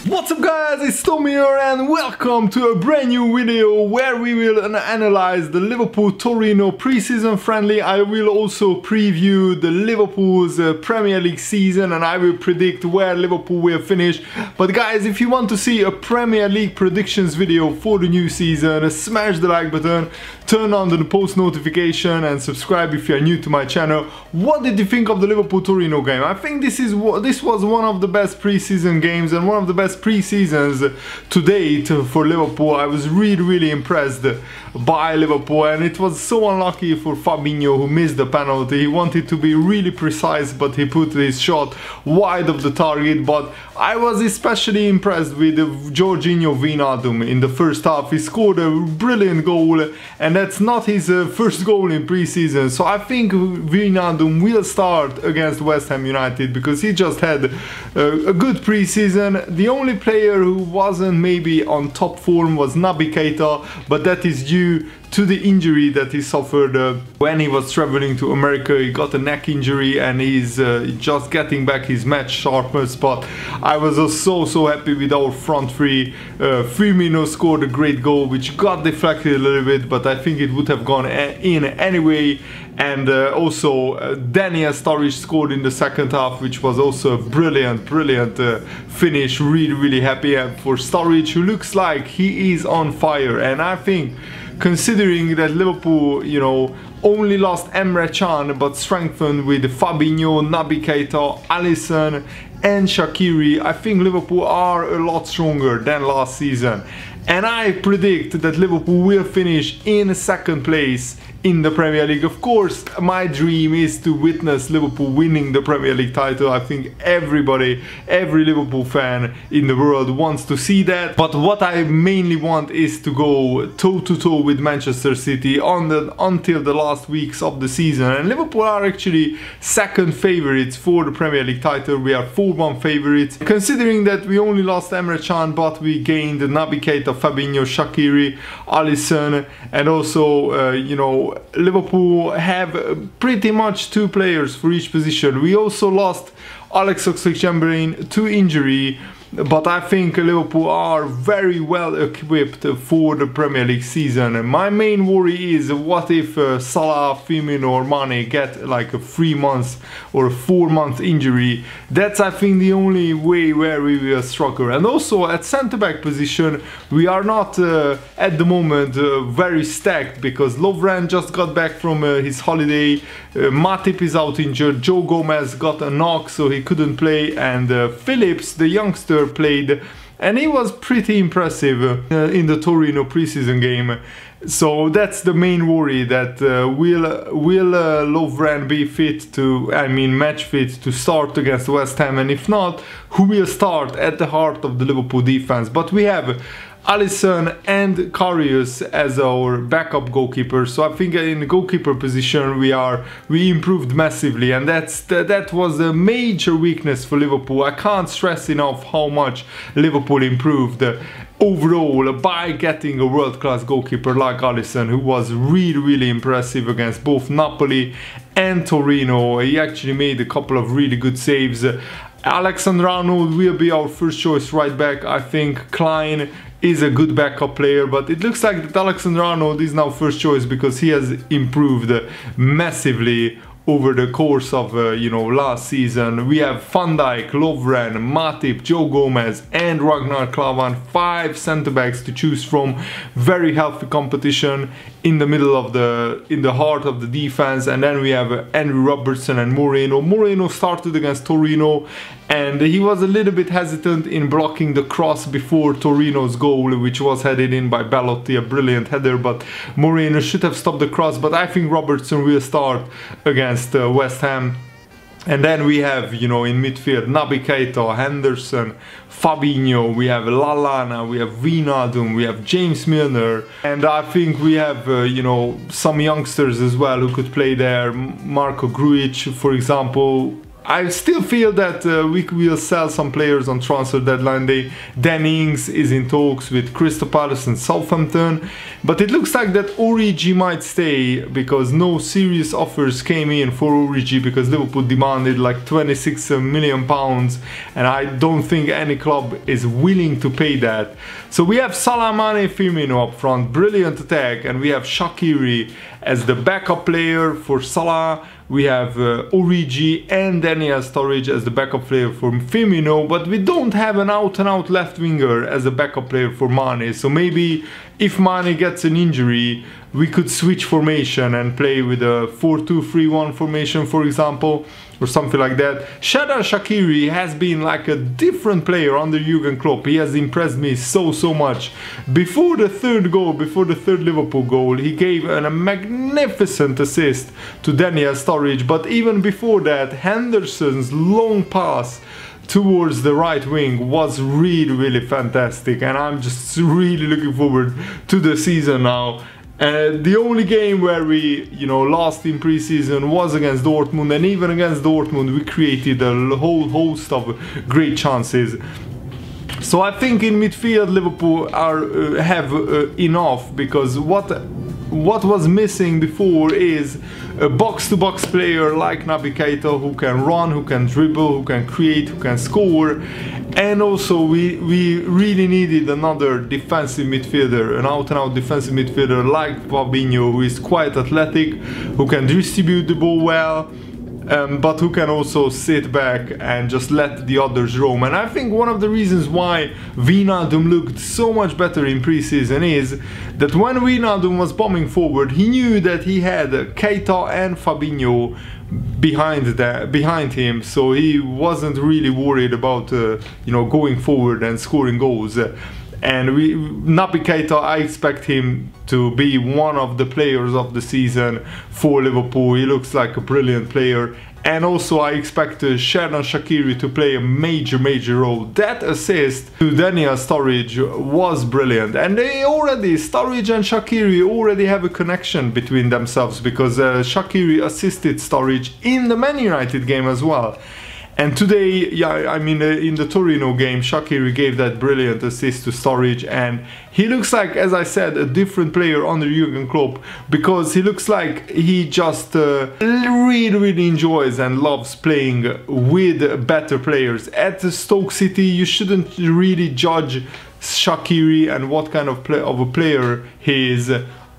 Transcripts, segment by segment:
What's up guys, it's Tom here and welcome to a brand new video where we will analyze the Liverpool-Torino pre-season friendly. I will also preview the Liverpool's Premier League season and I will predict where Liverpool will finish. But guys, if you want to see a Premier League predictions video for the new season, smash the like button, turn on the post notification and subscribe if you are new to my channel. What did you think of the Liverpool-Torino game? I think this was one of the best pre-season games and one of the best pre-seasons to date for Liverpool. I was really impressed by Liverpool, and it was so unlucky for Fabinho, who missed the penalty. He wanted to be really precise, but he put his shot wide of the target. But I was especially impressed with Jorginho Wijnaldum in the first half. He scored a brilliant goal, and that's not his first goal in pre-season. So I think Wijnaldum will start against West Ham United because he just had a good pre-season. The only player who wasn't maybe on top form was Naby Keita, but that is due to the injury that he suffered when he was traveling to America. He got a neck injury and he's just getting back his match sharpness. But I was so happy with our front three. Firmino scored a great goal which got deflected a little bit, but I think it would have gone in anyway. And also Daniel Sturridge scored in the second half, which was also a brilliant finish. Really happy for Sturridge, who looks like he is on fire. And I think, considering that Liverpool, you know, only lost Emre Can but strengthened with Fabinho, Naby Keita, Alisson and Shaqiri, I think Liverpool are a lot stronger than last season. And I predict that Liverpool will finish in second place in the Premier League. Of course, my dream is to witness Liverpool winning the Premier League title. I think every Liverpool fan in the world wants to see that. But what I mainly want is to go toe-to-toe with Manchester City until the last weeks of the season. And Liverpool are actually second favourites for the Premier League title. We are 4-1 favourites. Considering that we only lost Emre Can, but we gained Naby Keita, Fabinho, Shaqiri, Alisson, and also, you know, Liverpool have pretty much two players for each position. We also lost Alex Oxlade-Chamberlain to injury, but I think Liverpool are very well equipped for the Premier League season. And my main worry is, what if Salah, Firmino or Mane get like a 3 months or a 4-month injury? That's, I think, the only way where we will struggle. And also at centre-back position, we are not at the moment very stacked, because Lovren just got back from his holiday, Matip is out injured, Joe Gomez got a knock so he couldn't play, and Phillips, the youngster, played and he was pretty impressive in the Torino preseason game. So that's the main worry, that will Lovren be fit to, I mean match fit to start against West Ham, and if not, who will start at the heart of the Liverpool defense? But we have Alisson and Karius as our backup goalkeeper, so I think in the goalkeeper position we improved massively, and that was a major weakness for Liverpool. I can't stress enough how much Liverpool improved overall by getting a world-class goalkeeper like Alisson, who was really impressive against both Napoli and Torino. He actually made a couple of really good saves. Alexander-Arnold will be our first choice right back. I think Klein is a good backup player, but it looks like that Alexander-Arnold is now first choice because he has improved massively over the course of you know, last season. We have Van Dijk, Lovren, Matip, Joe Gomez and Ragnar Klavan, 5 centre-backs to choose from. Very healthy competition in the middle of in the heart of the defense. And then we have Andrew Robertson and Moreno. Moreno started against Torino and he was a little bit hesitant in blocking the cross before Torino's goal, which was headed in by Belotti, a brilliant header, but Moreno should have stopped the cross. But I think Robertson will start against West Ham. And then we have, you know, in midfield, Naby Keita, Henderson, Fabinho, we have Lallana, we have Wijnaldum, we have James Milner, and I think we have, you know, some youngsters as well who could play there. Marko Grujic, for example, I still feel that we will sell some players on transfer deadline day. Danny Ings is in talks with Crystal Palace and Southampton, but it looks like that Origi might stay because no serious offers came in for Origi because Liverpool demanded like 26 million pounds, and I don't think any club is willing to pay that. So we have Salah, Mane, Firmino up front, brilliant attack, and we have Shaqiri as the backup player for Salah. We have Origi and Daniel Sturridge as the backup player for Firmino, but we don't have an out-and-out left winger as a backup player for Mane. So maybe if Mane gets an injury, we could switch formation and play with a 4-2-3-1 formation, for example, or something like that. Xherdan Shaqiri has been like a different player under Jurgen Klopp. He has impressed me so much. Before the third goal, before the third Liverpool goal, he gave a magnificent assist to Daniel Sturridge, but even before that, Henderson's long pass towards the right wing was really fantastic, and I'm just really looking forward to the season now. The only game where we, lost in pre-season was against Dortmund, and even against Dortmund we created a whole host of great chances. So I think in midfield Liverpool have enough, because what was missing before is a box-to-box player like Naby Keita who can run, who can dribble, who can create, who can score. And also we really needed another defensive midfielder, an out-and-out defensive midfielder like Fabinho, who is quite athletic, who can distribute the ball well, but who can also sit back and just let the others roam. And I think one of the reasons why Wijnaldum looked so much better in pre-season is that when Wijnaldum was bombing forward, he knew that he had Keita and Fabinho behind him, so he wasn't really worried about going forward and scoring goals. And Naby Keita, I expect him to be one of the players of the season for Liverpool. He looks like a brilliant player. And also I expect Xherdan Shaqiri to play a major role. That assist to Daniel Sturridge was brilliant. And Sturridge and Shaqiri already have a connection between themselves, because Shaqiri assisted Sturridge in the Man United game as well. And today, in the Torino game, Shaqiri gave that brilliant assist to Sturridge, and he looks like, as I said, a different player under Jurgen Klopp, because he looks like he just really enjoys and loves playing with better players. At Stoke City, you shouldn't really judge Shaqiri and what kind of a player he is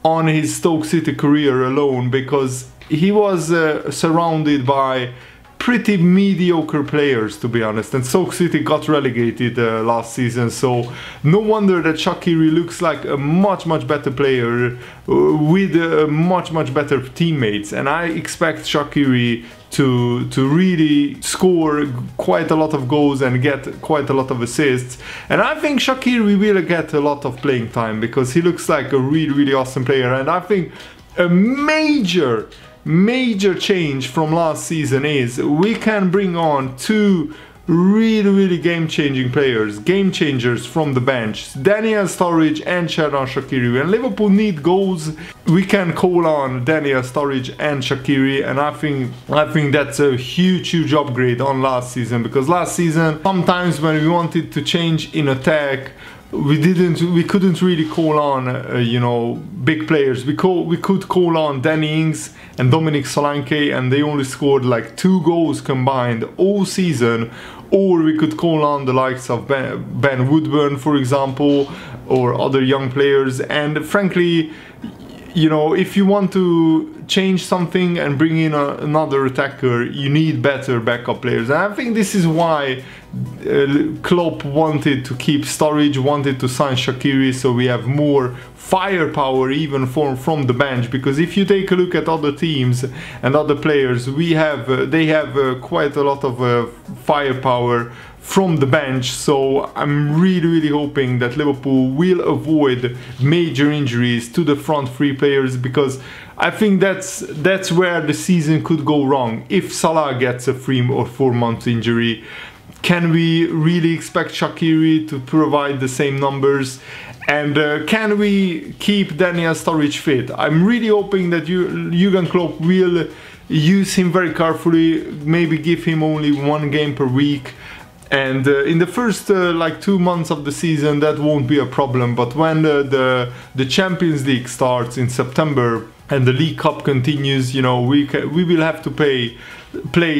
on his Stoke City career alone, because he was surrounded by pretty mediocre players, to be honest, and Stoke City got relegated last season, so no wonder that Shaqiri looks like a much better player with much better teammates. And I expect Shaqiri to really score quite a lot of goals and get quite a lot of assists. And I think Shaqiri will get a lot of playing time, because he looks like a really awesome player. And I think a major change from last season is we can bring on two really game-changing players, game changers from the bench, Daniel Sturridge and Xherdan Shaqiri. When Liverpool need goals, we can call on Daniel Sturridge and Shaqiri, and I think that's a huge upgrade on last season, because last season sometimes when we wanted to change in attack, we couldn't really call on big players. We could call on Danny Ings and Dominic Solanke, and they only scored like 2 goals combined all season. Or we could call on the likes of Ben Woodburn, for example, or other young players. And frankly, if you want to change something and bring in another attacker, you need better backup players. And I think this is why Klopp wanted to keep Sturridge, wanted to sign Shaqiri, so we have more firepower even from the bench. Because if you take a look at other teams and other players, they have quite a lot of firepower from the bench. So I'm really hoping that Liverpool will avoid major injuries to the front 3 players, because I think that's where the season could go wrong. If Salah gets a 3 or 4 month injury, can we really expect Shaqiri to provide the same numbers? And can we keep Daniel Sturridge fit? I'm really hoping that Jurgen Klopp will use him very carefully, maybe give him only 1 game per week. And in the first like 2 months of the season, that won't be a problem. But when the Champions League starts in September and the League Cup continues, you know, we will have to play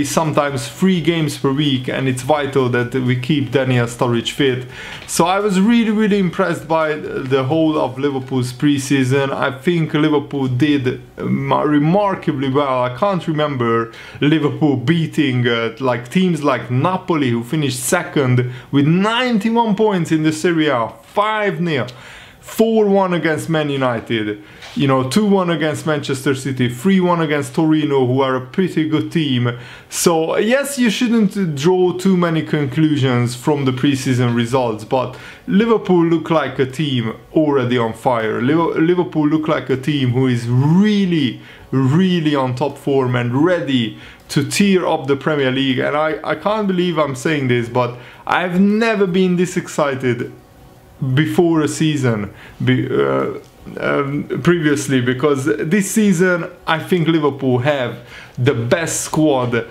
sometimes 3 games per week, and it's vital that we keep Daniel Sturridge fit. So I was really impressed by the whole of Liverpool's pre-season. I think Liverpool did remarkably well. I can't remember Liverpool beating like teams like Napoli, who finished second with 91 points in the Serie A, 5-0. 4-1 against Man United, you know, 2-1 against Manchester City, 3-1 against Torino, who are a pretty good team. So yes, you shouldn't draw too many conclusions from the preseason results, but Liverpool look like a team already on fire. Liverpool look like a team who is really on top form and ready to tear up the Premier League. And I can't believe I'm saying this, but I've never been this excited before a season previously, because this season I think Liverpool have the best squad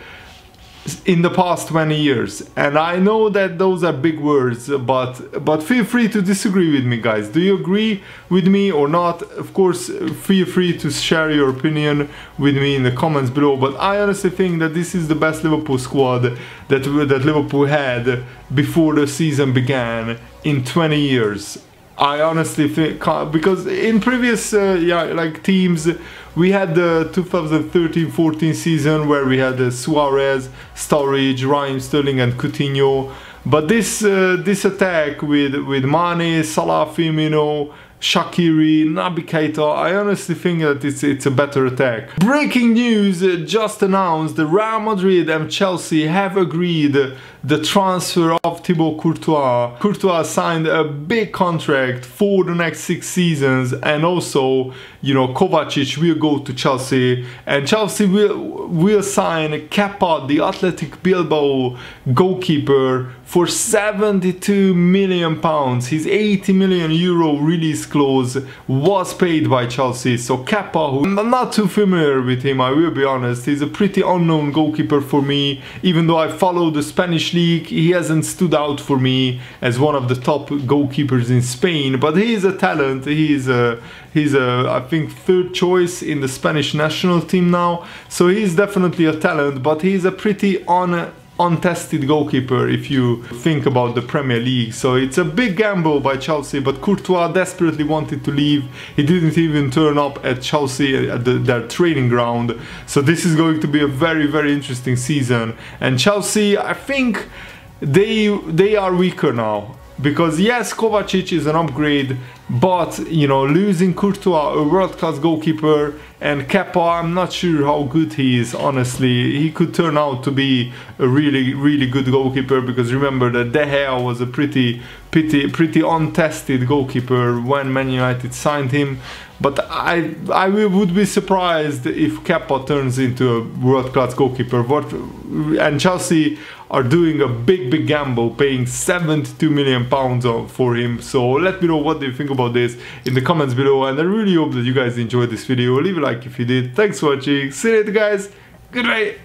in the past 20 years. And I know that those are big words, but feel free to disagree with me, guys. Do you agree with me or not? Of course, feel free to share your opinion with me in the comments below, but I honestly think that this is the best Liverpool squad that Liverpool had before the season began in 20 years. I honestly think, because in previous like teams, we had the 2013-14 season where we had Suarez, Sturridge, Raheem Sterling and Coutinho. But this attack with Mane, Salah, Firmino, Shaqiri, Naby Keita, I honestly think that it's a better attack. Breaking news just announced: the Real Madrid and Chelsea have agreed the transfer of Thibaut Courtois. Courtois signed a big contract for the next 6 seasons, and also, you know, Kovacic will go to Chelsea, and Chelsea will sign Kepa, the Athletic Bilbao goalkeeper, for £72 million. His €80 million release clause was paid by Chelsea. So Kepa, who I'm not too familiar with him, I will be honest, he's a pretty unknown goalkeeper for me. Even though I follow the Spanish league, he hasn't stood out for me as one of the top goalkeepers in Spain, but he is a talent. He's a I think 3rd choice in the Spanish national team now, so he's definitely a talent, but he's a pretty untested goalkeeper if you think about the Premier League. So it's a big gamble by Chelsea, but Courtois desperately wanted to leave. He didn't even turn up at Chelsea at their training ground. So this is going to be a very interesting season. And Chelsea, I think they are weaker now, because yes, Kovacic is an upgrade, but you know, losing Courtois, a world-class goalkeeper, and Kepa, I'm not sure how good he is, honestly. He could turn out to be a really good goalkeeper, because remember that De Gea was a pretty untested goalkeeper when Man United signed him. But I would be surprised if Kepa turns into a world-class goalkeeper. And Chelsea are doing a big gamble, paying £72 million for him. So let me know what do you think about this in the comments below, and I really hope that you guys enjoyed this video. Leave a like if you did. Thanks for watching. See you later, guys. Goodbye.